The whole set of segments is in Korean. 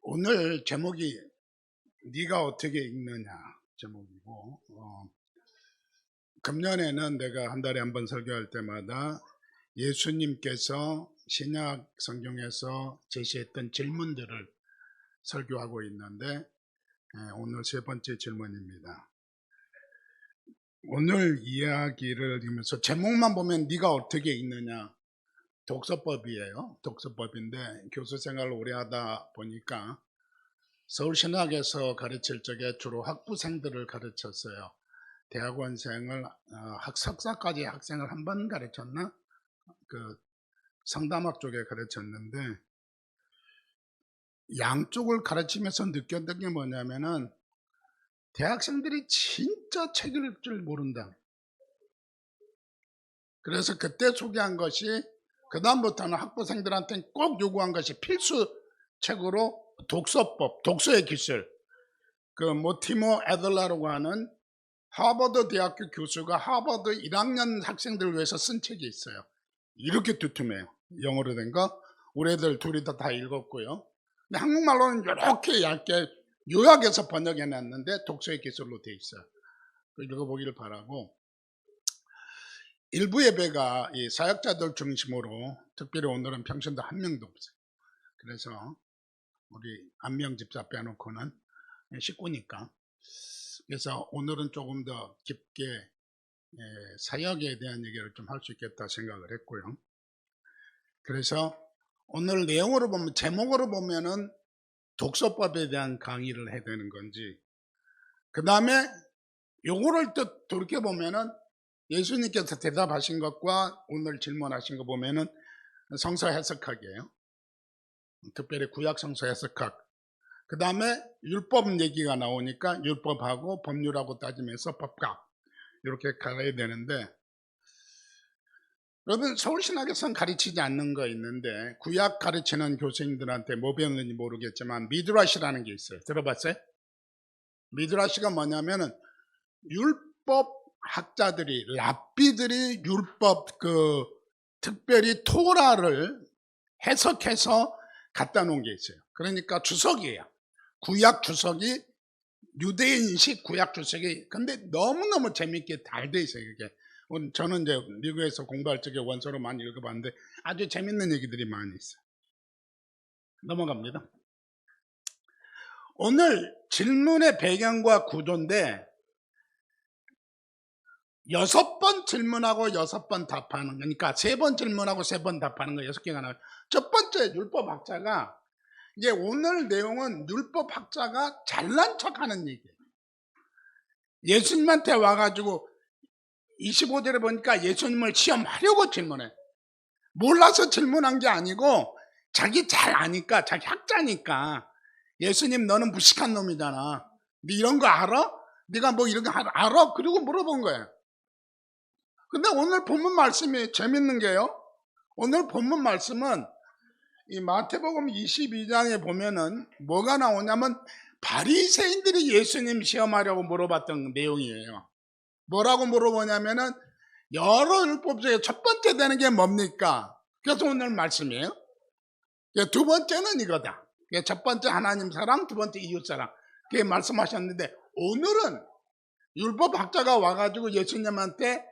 오늘 제목이 네가 어떻게 읽느냐 제목이고, 금년에는 내가 한 달에 한 번 설교할 때마다 예수님께서 신약 성경에서 제시했던 질문들을 설교하고 있는데, 오늘 세 번째 질문입니다. 오늘 이야기를 읽으면서 제목만 보면 네가 어떻게 읽느냐, 독서법이에요. 독서법인데 교수 생활을 오래 하다 보니까 서울신학에서 가르칠 적에 주로 학부생들을 가르쳤어요. 대학원생을, 석사까지 학생을 한 번 가르쳤나? 그 상담학 쪽에 가르쳤는데, 양쪽을 가르치면서 느꼈던 게 뭐냐면은 대학생들이 진짜 책 읽을 줄 모른다. 그래서 그때 소개한 것이, 그 다음부터는 학부생들한테는 꼭 요구한 것이 필수 책으로 독서법, 독서의 기술. 그 모티머 애들러라고 하는 하버드 대학교 교수가 하버드 1학년 학생들을 위해서 쓴 책이 있어요. 이렇게 두툼해요. 영어로 된 거. 우리 애들 둘이 다 읽었고요. 근데 한국말로는 이렇게 얇게 요약해서 번역해 놨는데 독서의 기술로 돼 있어요. 읽어보기를 바라고, 일부 예배가 이 사역자들 중심으로, 특별히 오늘은 평신도 한 명도 없어요. 그래서 우리 안명 집사 빼놓고는 식구니까. 그래서 오늘은 조금 더 깊게 사역에 대한 얘기를 좀 할 수 있겠다 생각을 했고요. 그래서 오늘 내용으로 보면, 제목으로 보면은 독서법에 대한 강의를 해야 되는 건지, 그 다음에 요거를 또 돌이켜보면은 예수님께서 대답하신 것과 오늘 질문하신 거 보면은 성서 해석학이에요. 특별히 구약 성서 해석학. 그 다음에 율법 얘기가 나오니까 율법하고 법률하고 따지면서 법학, 이렇게 가야 되는데, 여러분 서울신학에서는 가르치지 않는 거 있는데, 구약 가르치는 교수님들한테 뭐 배웠는지 모르겠지만 미드라시라는 게 있어요. 들어봤어요? 미드라시가 뭐냐면은 율법 학자들이, 랍비들이 율법, 특별히 토라를 해석해서 갖다 놓은 게 있어요. 그러니까 주석이에요. 구약 주석이 유대인식 구약 주석이. 근데 너무너무 재밌게 잘 돼 있어요. 이게 저는 이제 미국에서 공부할 적에 원서로 많이 읽어봤는데 아주 재밌는 얘기들이 많이 있어요. 넘어갑니다. 오늘 질문의 배경과 구조인데, 6번 질문하고 6번 답하는, 그러니까 3번 질문하고 3번 답하는 거 6개가 나와요. 첫 번째 율법학자가, 이제 오늘 내용은 율법학자가 잘난 척하는 얘기예요. 예수님한테 와가지고 25절에 보니까 예수님을 시험하려고 질문해. 몰라서 질문한 게 아니고 자기 잘 아니까, 자기 학자니까, 예수님 너는 무식한 놈이잖아, 네 이런 거 알아? 네가 뭐 이런 거 알아? 그리고 물어본 거예요. 근데 오늘 본문 말씀이 재밌는 게요, 오늘 본문 말씀은 이 마태복음 22장에 보면은 뭐가 나오냐면 바리새인들이 예수님 시험하려고 물어봤던 내용이에요. 뭐라고 물어보냐면은 여러 율법 중에 첫 번째 되는 게 뭡니까? 그래서 오늘 말씀이에요. 두 번째는 이거다. 첫 번째 하나님 사랑, 두 번째 이웃 사랑. 그게 말씀하셨는데, 오늘은 율법학자가 와가지고 예수님한테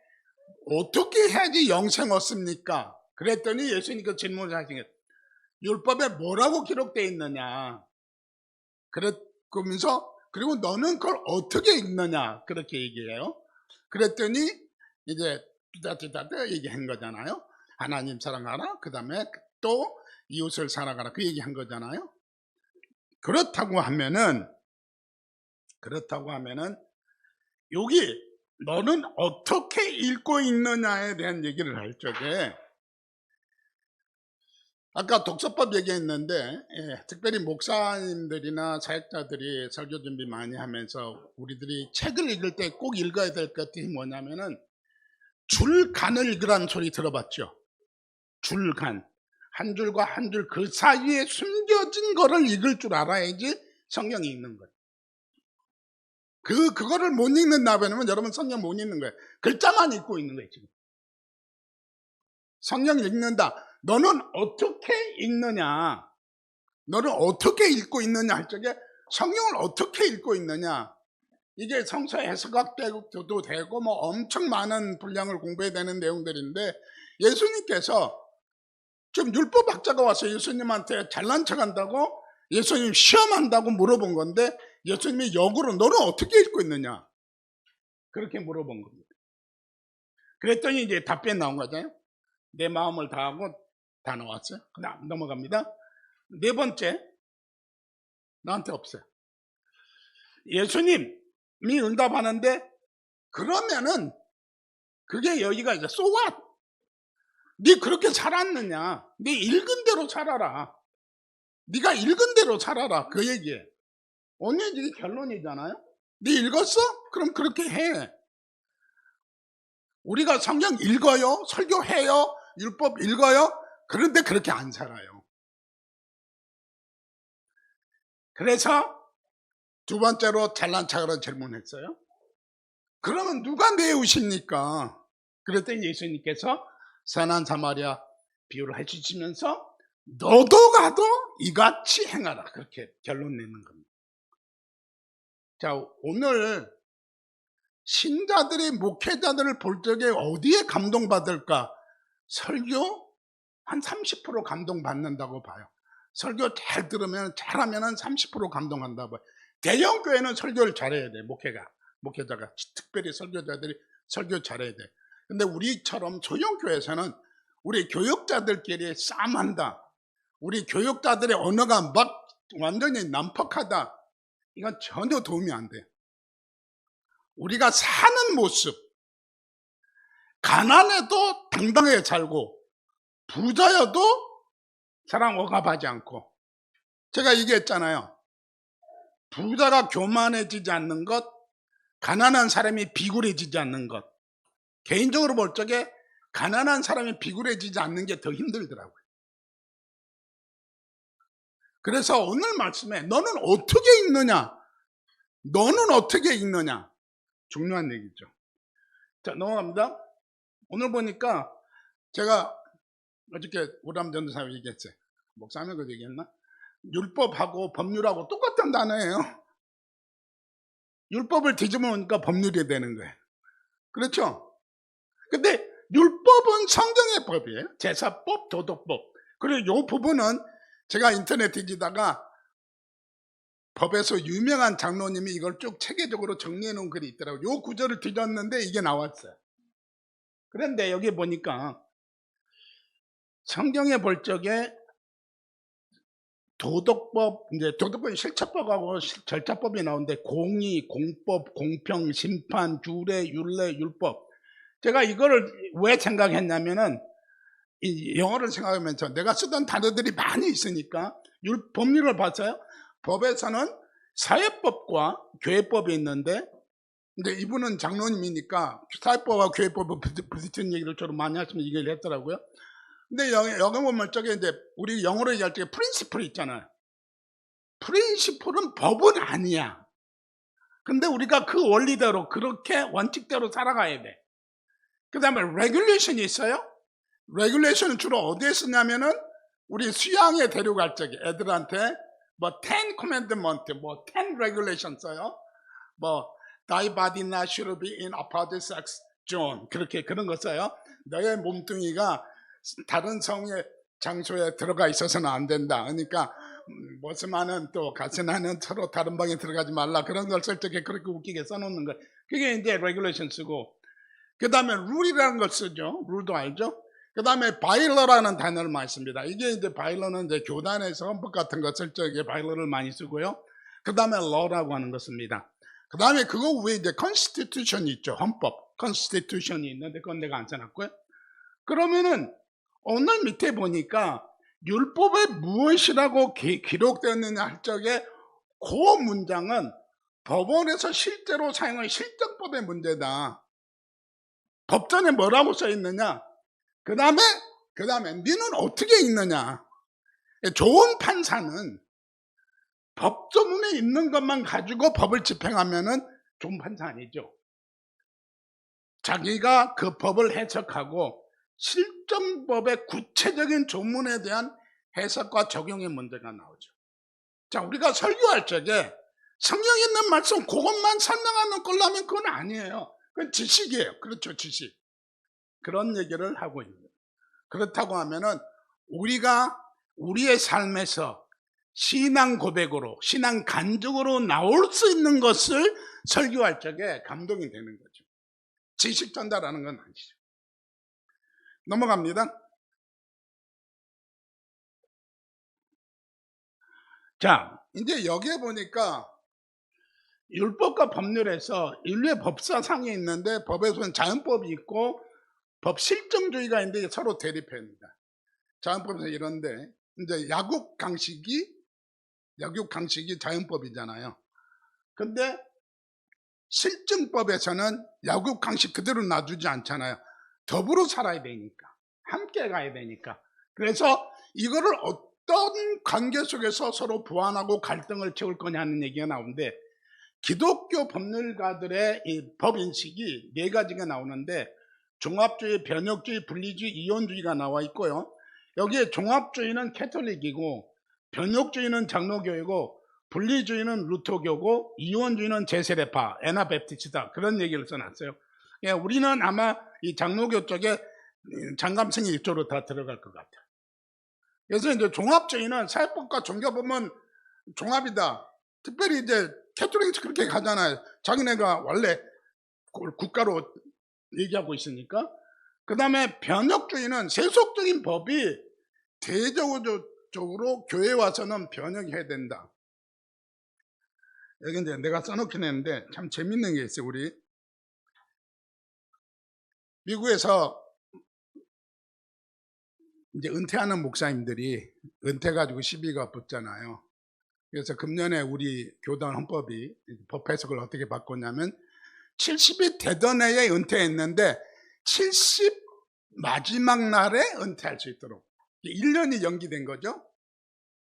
어떻게 해야지 영생 얻습니까? 그랬더니 예수님께서 질문을 하신 거예요. 율법에 뭐라고 기록되어 있느냐? 그러면서, 그리고 너는 그걸 어떻게 읽느냐? 그렇게 얘기해요. 그랬더니 이제 뚜다뚜다뚜 얘기한 거잖아요. 하나님 사랑하라, 그 다음에 또 이웃을 사랑하라, 그 얘기한 거잖아요. 그렇다고 하면은 여기 너는 어떻게 읽고 있느냐에 대한 얘기를 할 적에, 아까 독서법 얘기했는데, 특별히 목사님들이나 사역자들이 설교 준비 많이 하면서 우리들이 책을 읽을 때 꼭 읽어야 될 것들이 뭐냐면은 줄간을 읽으라는 소리 들어봤죠? 줄간, 한 줄과 한 줄 그 사이에 숨겨진 거를 읽을 줄 알아야지 성경이 읽는 거예요. 그거를 못 읽는다 그러면 여러분 성경 못 읽는 거예요. 글자만 읽고 있는 거예요. 지금 성경 읽는다, 너는 어떻게 읽느냐? 너는 어떻게 읽고 있느냐 할 적에 성경을 어떻게 읽고 있느냐. 이게 성서 해석학도 되고 뭐 엄청 많은 분량을 공부해야 되는 내용들인데, 예수님께서 지금 율법학자가 와서 예수님한테 잘난 척한다고, 예수님 시험한다고 물어본 건데, 예수님이 역으로 너는 어떻게 읽고 있느냐 그렇게 물어본 겁니다. 그랬더니 이제 답변 나온 거잖아요. 내 마음을 다하고 다 나왔어요. 그다음 넘어갑니다. 네 번째, 나한테 없어요. 예수님이 응답하는데, 그러면은 그게 여기가 이제 so what? 네 그렇게 살았느냐? 네 읽은 대로 살아라. 네가 읽은 대로 살아라. 그 얘기예요. 오늘 이게 결론이잖아요. 네 읽었어? 그럼 그렇게 해. 우리가 성경 읽어요, 설교해요, 율법 읽어요. 그런데 그렇게 안 살아요. 그래서 두 번째로 잘난 척하러 질문했어요. 그러면 누가 내 이웃입니까? 그랬더니 예수님께서 선한 사마리아 비유를 해주시면서 너도 가도 이같이 행하라. 그렇게 결론 내는 겁니다. 자, 오늘 신자들이 목회자들을 볼 적에 어디에 감동받을까? 설교 한 30% 감동받는다고 봐요. 설교 잘 들으면, 잘하면 30% 감동한다고 봐요. 대형 교회는 설교를 잘해야 돼. 목회자가, 특별히 설교자들이 설교 잘해야 돼. 근데 우리처럼 소형 교회에서는 우리 교역자들끼리 싸움한다, 우리 교역자들의 언어가 막 완전히 난폭하다, 이건 전혀 도움이 안 돼요. 우리가 사는 모습, 가난해도 당당하게 살고 부자여도 사랑 억압하지 않고, 제가 얘기했잖아요. 부자가 교만해지지 않는 것, 가난한 사람이 비굴해지지 않는 것. 개인적으로 볼 적에 가난한 사람이 비굴해지지 않는 게 더 힘들더라고요. 그래서 오늘 말씀에 너는 어떻게 읽느냐, 너는 어떻게 읽느냐, 중요한 얘기죠. 자, 넘어갑니다. 오늘 보니까 제가 어저께 오람 전도사 얘기했어요. 목사님 그 얘기했나? 율법하고 법률하고 똑같은 단어예요. 율법을 뒤집어 놓으니까 법률이 되는 거예요. 그렇죠? 근데 율법은 성경의 법이에요. 제사법, 도덕법. 그리고 이 부분은 제가 인터넷 뒤지다가 법에서 유명한 장로님이 이걸 쭉 체계적으로 정리해 놓은 글이 있더라고요. 이 구절을 뒤졌는데 이게 나왔어요. 그런데 여기 보니까 성경에 볼 적에 도덕법, 이제 도덕법이 실천법하고 절차법이 나오는데, 공의, 공법, 공평, 심판, 규례, 율례, 율법. 제가 이거를 왜 생각했냐면은, 이 영어를 생각하면서 내가 쓰던 단어들이 많이 있으니까 법률을 봤어요. 법에서는 사회법과 교회법이 있는데, 근데 이분은 장로님이니까 사회법과 교회법을 부딪히는 얘기를 좀 많이 하시면 얘기를 했더라고요. 근데 여기 보면 저게 이제 우리 영어로 얘기할 때 프린시플이 있잖아요. 프린시플은 법은 아니야. 근데 우리가 그 원리대로, 그렇게 원칙대로 살아가야 돼. 그 다음에 레귤레이션이 있어요. 레귤레이션은 주로 어디에 쓰냐면은 우리 수양에 데려갈 적에 애들한테 뭐 10 commandment, 뭐 10 regulation 써요. 뭐 thy body not should be in opposite sex zone, 그렇게 그런 거 써요. 너의 몸뚱이가 다른 성의 장소에 들어가 있어서는 안 된다. 그러니까 모스마는 또 가스나는 서로 다른 방에 들어가지 말라, 그런 걸 쓸 적에 그렇게 웃기게 써놓는 거예요. 그게 이제 레귤레이션 쓰고, 그 다음에 룰이라는 걸 쓰죠. 룰도 알죠? 그 다음에 바일러라는 단어를 많이 씁니다. 이게 이제 바일러는 이제 교단에서 헌법 같은 거 쓸 적에 바일러를 많이 쓰고요. 그 다음에 law라고 하는 거 씁니다. 그 다음에 그거 위에 이제 constitution이 있죠. 헌법, constitution이 있는데 그건 내가 안 써놨고요. 그러면은 오늘 밑에 보니까 율법에 무엇이라고 기록되었느냐 할 적에 그 문장은 법원에서 실제로 사용한 실정법의 문제다. 법전에 뭐라고 써 있느냐, 그 다음에 너는 어떻게 읽느냐. 좋은 판사는 법조문에 있는 것만 가지고 법을 집행하면은 좋은 판사 아니죠. 자기가 그 법을 해석하고 실정법의 구체적인 조문에 대한 해석과 적용의 문제가 나오죠. 자, 우리가 설교할 적에 성경에 있는 말씀 그것만 설명하면 꼴라면 그건 아니에요. 그건 지식이에요. 그렇죠, 지식. 그런 얘기를 하고 있는 거예요. 그렇다고 하면은 우리가 우리의 삶에서 신앙 고백으로, 신앙 간증으로 나올 수 있는 것을 설교할 적에 감동이 되는 거죠. 지식 전달하는 건 아니죠. 넘어갑니다. 자, 이제 여기에 보니까 율법과 법률에서 인류의 법사상이 있는데 법에서는 자연법이 있고 법 실정주의가 있는데 서로 대립합니다. 자연법에서 이런데 이제 약육 강식이 자연법이잖아요. 근데 실증법에서는 약육 강식 그대로 놔두지 않잖아요. 더불어 살아야 되니까, 함께 가야 되니까. 그래서 이거를 어떤 관계 속에서 서로 보완하고 갈등을 채울 거냐는 얘기가 나오는데, 기독교 법률가들의 이 법인식이 네 가지가 나오는데 종합주의, 변혁주의, 분리주의, 이원주의가 나와 있고요. 여기에 종합주의는 캐톨릭이고 변혁주의는 장로교이고 분리주의는 루터교고 이원주의는 제세례파, 에나베프티스다, 그런 얘기를 써놨어요. 예, 우리는 아마 이 장로교 쪽에 장감성이 이쪽으로 다 들어갈 것 같아요. 그래서 이제 종합주의는 사회법과 종교법은 종합이다. 특별히 이제 캐톨릭이 그렇게 가잖아요. 자기네가 원래 국가로 얘기하고 있으니까. 그 다음에 변혁주의는 세속적인 법이 대적으로 교회에 와서는 변혁해야 된다. 여기 이제 내가 써놓긴 했는데 참 재밌는 게 있어요. 우리 미국에서 이제 은퇴하는 목사님들이 은퇴가지고 시비가 붙잖아요. 그래서 금년에 우리 교단 헌법이 법 해석을 어떻게 바꿨냐면 70이 되던 해에 은퇴했는데 70 마지막 날에 은퇴할 수 있도록 1년이 연기된 거죠.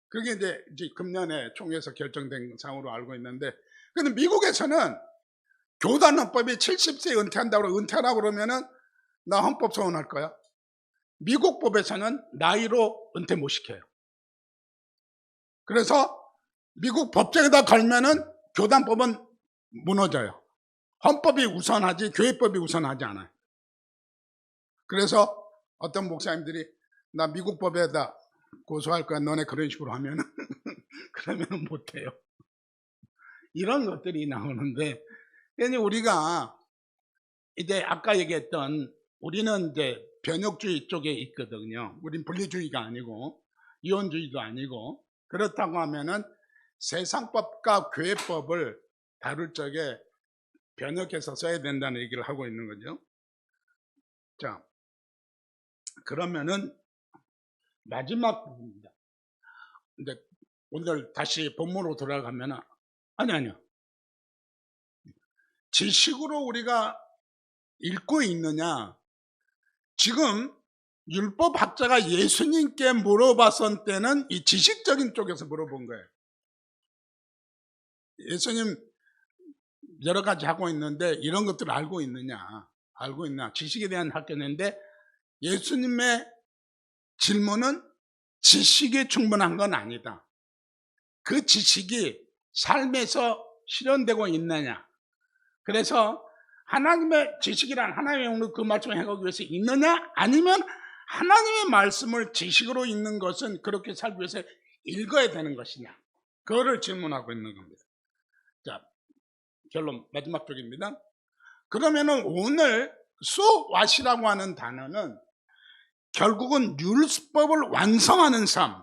그게 이제 금년에 총회에서 결정된 상으로 알고 있는데, 근데 미국에서는 교단 헌법이 70세에 은퇴한다고 은퇴하라고 그러면은 나 헌법 소원할 거야. 미국 법에서는 나이로 은퇴 못 시켜요. 그래서 미국 법정에다 걸면은 교단법은 무너져요. 헌법이 우선하지 교회법이 우선하지 않아요. 그래서 어떤 목사님들이 나 미국 법에다 고소할 거야, 너네 그런 식으로 하면은 그러면은 못해요. 이런 것들이 나오는데, 우리가 이제 아까 얘기했던 우리는 이제 변혁주의 쪽에 있거든요. 우린 분리주의가 아니고 이원주의도 아니고, 그렇다고 하면은 세상법과 교회법을 다룰 적에 변혁해서 써야 된다는 얘기를 하고 있는 거죠. 자, 그러면은 마지막 부분입니다. 근데 오늘 다시 본문으로 돌아가면 아니요. 지식으로 우리가 읽고 있느냐? 지금 율법학자가 예수님께 물어봤을 때는 이 지식적인 쪽에서 물어본 거예요. 예수님 여러 가지 하고 있는데 이런 것들을 알고 있느냐? 지식에 대한 학교인데 예수님의 질문은 지식이 충분한 건 아니다. 그 지식이 삶에서 실현되고 있느냐? 그래서 하나님의 지식이란 하나님의 영으로 그 말씀을 해가기 위해서 있느냐? 아니면 하나님의 말씀을 지식으로 읽는 것은 그렇게 살기 위해서 읽어야 되는 것이냐? 그거를 질문하고 있는 겁니다. 자, 결론 마지막 쪽입니다. 그러면은 오늘 수왓이라고 하는 단어는 결국은 율법을 완성하는 삶,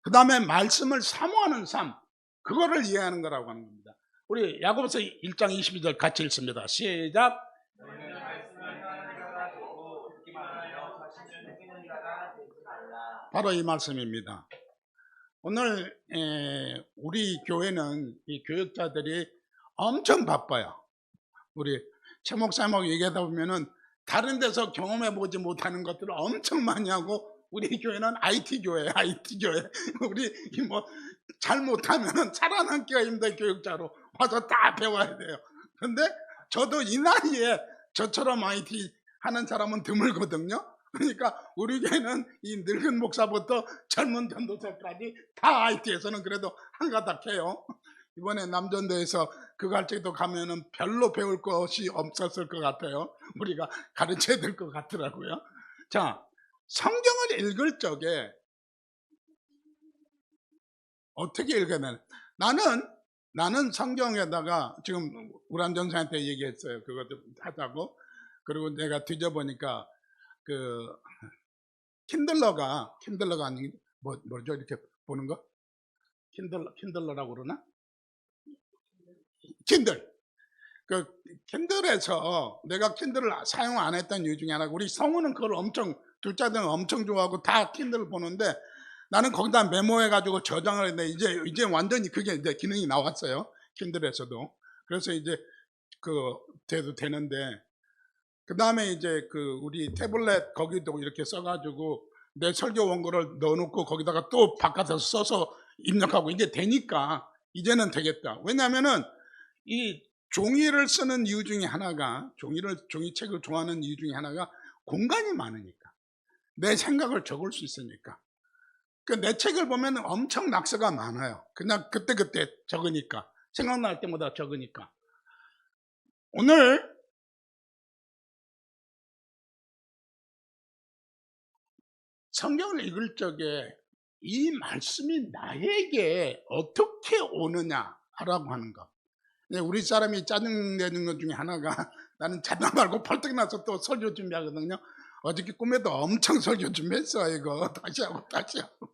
그 다음에 말씀을 사모하는 삶, 그거를 이해하는 거라고 하는 겁니다. 우리 야고보서 1장 22절 같이 읽습니다. 시작. 바로 이 말씀입니다. 오늘 우리 교회는 이 교육자들이 엄청 바빠요. 우리 최 목사님하고 얘기하다 보면은 다른 데서 경험해 보지 못하는 것들을 엄청 많이 하고, 우리 교회는 IT 교회. 우리 뭐 잘못하면은 살아남기가 힘든 교육자로 와서 다 배워야 돼요. 근데 저도 이 나이에 저처럼 IT 하는 사람은 드물거든요. 그러니까 우리 교회는 이 늙은 목사부터 젊은 전도사까지 다 IT에서는 그래도 한가닥해요. 이번에 남전도에서 그 갈제도 가면은 별로 배울 것이 없었을 것 같아요. 우리가 가르쳐야 될 것 같더라고요. 자, 성경을 읽을 적에 어떻게 읽어야 되나? 나는 성경에다가 지금 우란 전사한테 얘기했어요. 그거 좀 하자고. 그리고 내가 뒤져보니까 그 킨들러가 아니 뭐죠 이렇게 보는 거? 킨들러라고 그러나? 킨들. 그 킨들에서 내가 킨들을 사용 안 했던 이유 중에 하나가 우리 성우는 그걸 엄청 둘째 아들은 엄청 좋아하고 다 킨들을 보는데 나는 거기다 메모해가지고 저장을 했는데 이제 완전히 그게 이제 기능이 나왔어요. 킨들에서도. 그래서 이제 돼도 되는데 그 다음에 이제 우리 태블릿 거기도 이렇게 써가지고 내 설교 원고를 넣어놓고 거기다가 또 바깥에서 써서 입력하고 이게 되니까 이제는 되겠다. 왜냐하면은 이 종이를 쓰는 이유 중에 하나가 종이책을 좋아하는 이유 중에 하나가 공간이 많으니까 내 생각을 적을 수 있으니까. 내 책을 보면 엄청 낙서가 많아요. 그냥 그때 적으니까 생각날 때마다 적으니까. 오늘 성경을 읽을 적에 이 말씀이 나에게 어떻게 오느냐라고 하는 것. 우리 사람이 짜증내는 것 중에 하나가 나는 자다 말고 벌떡 나서 또 설교 준비하거든요. 어저께 꿈에도 엄청 설교 준비했어. 이거 다시 하고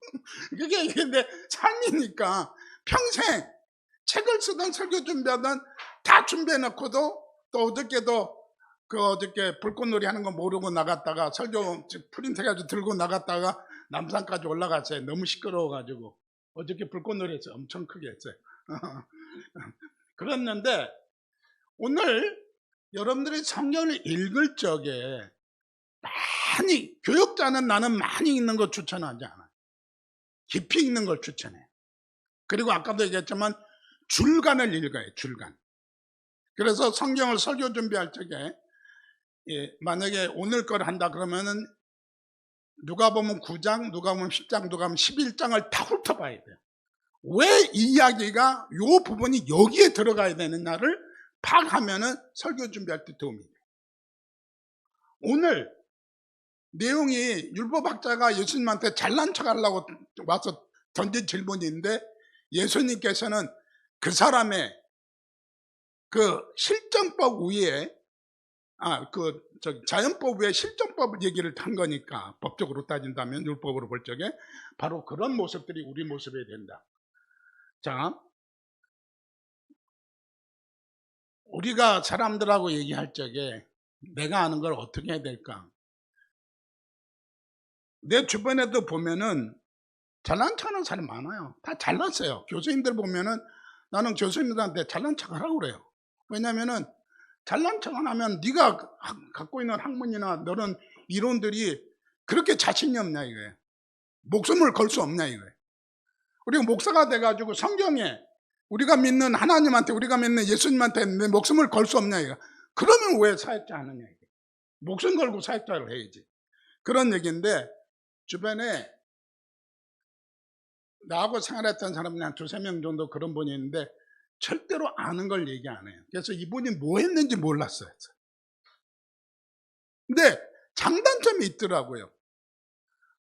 그게 근데 삶이니까 평생 책을 쓰던 설교 준비하던 다 준비해놓고도 또 어저께도 어저께 불꽃놀이 하는 거 모르고 나갔다가 설교 프린트 해가지고 들고 나갔다가 남산까지 올라갔어요. 너무 시끄러워가지고 어저께 불꽃놀이 했어요. 엄청 크게 했어요. 그랬는데 오늘 여러분들이 성경을 읽을 적에 많이 교육자는 나는 많이 읽는 걸 추천하지 않아요. 깊이 읽는 걸 추천해요. 그리고 아까도 얘기했지만 줄간을 읽어요. 줄간. 그래서 성경을 설교 준비할 적에 만약에 오늘 걸 한다 그러면은 누가 보면 9장, 누가 보면 10장, 누가 보면 11장을 다 훑어봐야 돼요. 왜 이 이야기가 이 부분이 여기에 들어가야 되느냐를 파악하면은 설교 준비할 때 도움이 돼요. 오늘 내용이 율법학자가 예수님한테 잘난 척 하려고 와서 던진 질문인데 예수님께서는 그 사람의 실정법 위에 자연법 위에 실정법 얘기를 한 거니까 법적으로 따진다면 율법으로 볼 적에 바로 그런 모습들이 우리 모습이 된다. 자, 우리가 사람들하고 얘기할 적에 내가 아는 걸 어떻게 해야 될까? 내 주변에도 보면은 잘난 척하는 사람 많아요. 다 잘났어요. 교수님들 보면은 나는 교수님들한테 잘난 척하라고 그래요. 왜냐면은 잘난 척 안 하면 네가 갖고 있는 학문이나 너는 이론들이 그렇게 자신이 없냐 이거예요. 목숨을 걸 수 없냐 이거예요. 우리가 목사가 돼가지고 성경에 우리가 믿는 하나님한테 우리가 믿는 예수님한테 내 목숨을 걸 수 없냐 이거. 그러면 왜 사역자 하느냐 이거. 목숨 걸고 사역자를 해야지. 그런 얘기인데 주변에 나하고 생활했던 사람이 한 2-3명 정도 그런 분이 있는데 절대로 아는 걸 얘기 안 해요. 그래서 이분이 뭐 했는지 몰랐어요. 근데 장단점이 있더라고요.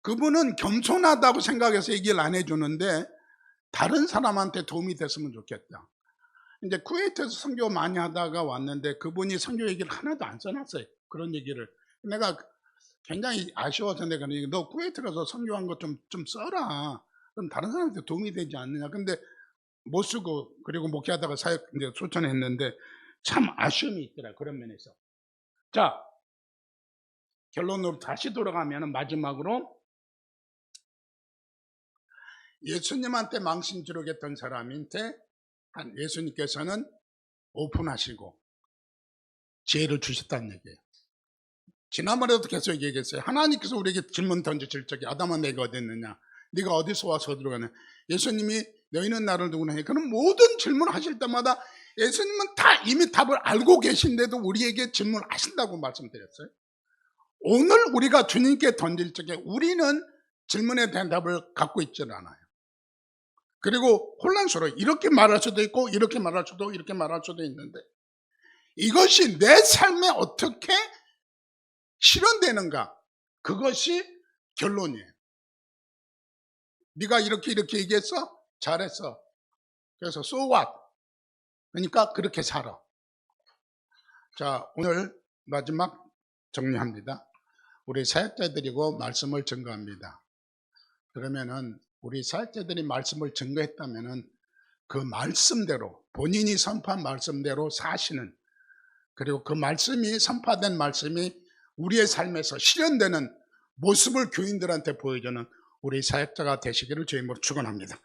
그분은 겸손하다고 생각해서 얘기를 안 해주는데 다른 사람한테 도움이 됐으면 좋겠다. 이제 쿠웨이트에서 선교 많이 하다가 왔는데 그분이 선교 얘기를 하나도 안 써놨어요. 그런 얘기를. 내가 굉장히 아쉬워서 내가 너 쿠웨이트 가서 선교한 거 좀 써라. 그럼 다른 사람한테 도움이 되지 않느냐. 근데 못 쓰고 그리고 목회하다가 사역 이제 소천했는데 참 아쉬움이 있더라. 그런 면에서. 자, 결론으로 다시 돌아가면 마지막으로 예수님한테 망신 주려했던 사람한테 예수님께서는 오픈하시고 지혜를 주셨다는 얘기예요. 지난번에도 계속 얘기했어요. 하나님께서 우리에게 질문 던지실 적에 아담아 내가 어디 있느냐? 네가 어디서 와서 들어가냐? 예수님이 너희는 나를 누구냐? 그런 모든 질문을 하실 때마다 예수님은 다 이미 답을 알고 계신데도 우리에게 질문을 하신다고 말씀드렸어요. 오늘 우리가 주님께 던질 적에 우리는 질문의 대답을 갖고 있질 않아요. 그리고 혼란스러워요. 이렇게 말할 수도 있고 이렇게 말할 수도 이렇게 말할 수도 있는데 이것이 내 삶에 어떻게 실현되는가? 그것이 결론이에요. 네가 이렇게 얘기했어? 잘했어. 그래서 so what? 그러니까 그렇게 살아. 자, 오늘 마지막 정리합니다. 우리 사역자들이고 말씀을 증거합니다. 그러면은 우리 사역자들이 말씀을 증거했다면은 그 말씀대로 본인이 선포한 말씀대로 사시는, 그리고 그 말씀이 선포된 말씀이 우리의 삶에서 실현되는 모습을 교인들한테 보여주는 우리 사역자가 되시기를 주님으로 축원합니다.